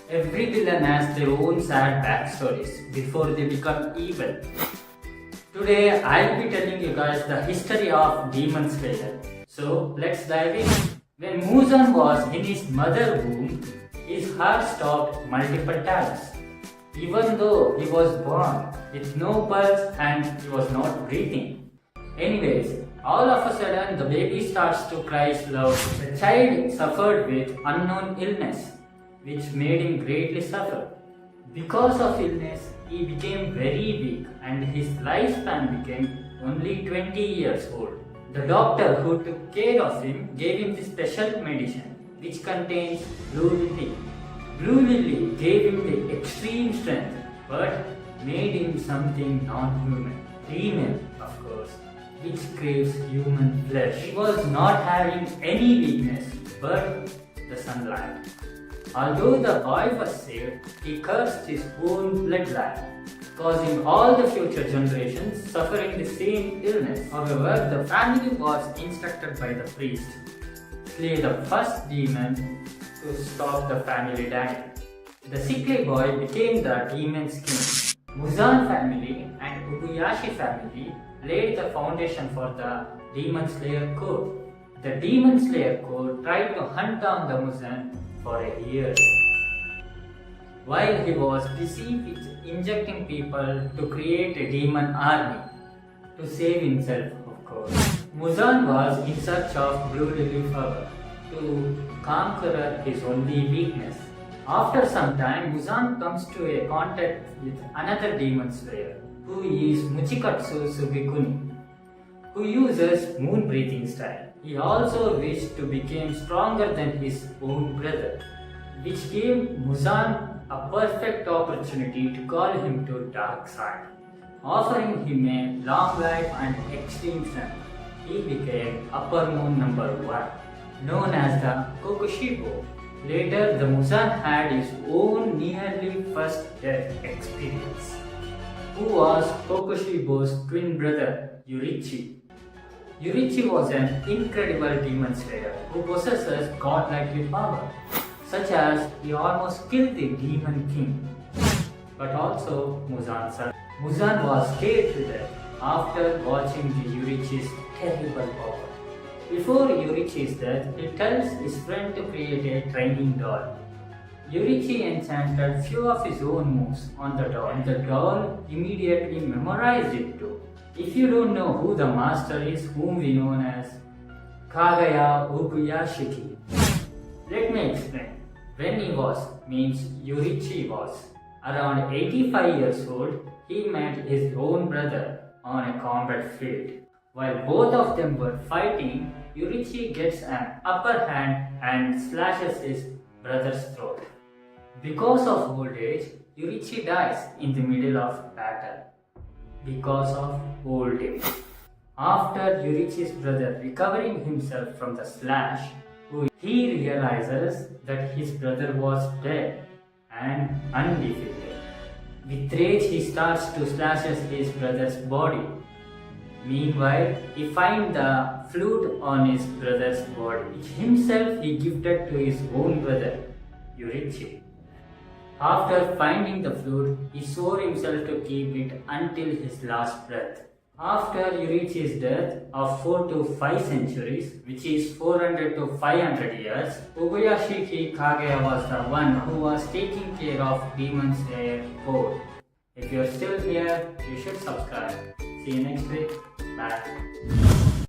Every villain has their own sad backstories before they become evil. Today I'll be telling you guys the history of Demon Slayer. So let's dive in. When Muzan was in his mother's womb, his heart stopped multiple times. Even though he was born with no pulse and he was not breathing. Anyways, all of a sudden the baby starts to cry loud. The child suffered with unknown illness, which made him greatly suffer. Because of illness, he became very weak and his lifespan became only 20 years old. The doctor who took care of him gave him this special medicine which contains blue lily. Blue lily gave him the extreme strength but made him something non-human. Female, of course, which craves human flesh. He was not having any weakness but the sunlight. Although the boy was saved, he cursed his own bloodline, causing all the future generations suffering the same illness. However, the family was instructed by the priest to slay the first demon to stop the family dying. The sickly boy became the demon's king. Muzan family and Ubuyashi family laid the foundation for the Demon Slayer Corps. The Demon Slayer Corps tried to hunt down the Muzan for a year. While he was busy with injecting people to create a demon army to save himself, of course. Muzan was in search of blue lily flower to conquer his only weakness. After some time, Muzan comes to a contact with another demon slayer who is Muchikatsu Sugikuni, who uses moon breathing style. He also wished to become stronger than his own brother, which gave Muzan a perfect opportunity to call him to dark side, offering him a long life and extreme strength. He became Upper Moon number 1, known as the Kokushibo. Later, the Muzan had his own nearly first death experience, who was Kokushibo's twin brother, Yurichi. Yurichi was an incredible demon slayer who possesses godlike power, such as he almost killed the demon king, but also Muzan's son. Muzan was scared to death after watching the Yurichi's terrible power. Before Yurichi's death, he tells his friend to create a training doll. Yurichi enchanted few of his own moves on the doll, and the doll immediately memorized it too. If you don't know who the master is, whom we know as Kagaya Ubuyashiki, let me explain. When he was, means Yurichi was, around 85 years old, he met his own brother on a combat field. While both of them were fighting, Yurichi gets an upper hand and slashes his brother's throat. Because of old age, Yurichi dies in the middle of battle. Because of old age. After Yurichi's brother recovering himself from the slash, he realizes that his brother was dead and undefeated. With rage, he starts to slash his brother's body. Meanwhile, he finds the flute on his brother's body, which himself he gifted to his own brother, Yurichi. After finding the flute, he swore himself to keep it until his last breath. After Yurichi's death of 4 to 5 centuries, which is 400 to 500 years, Ubuyashiki Kage was the one who was taking care of Demon Slayer Corps. If you are still here, you should subscribe. See you next week. Bye.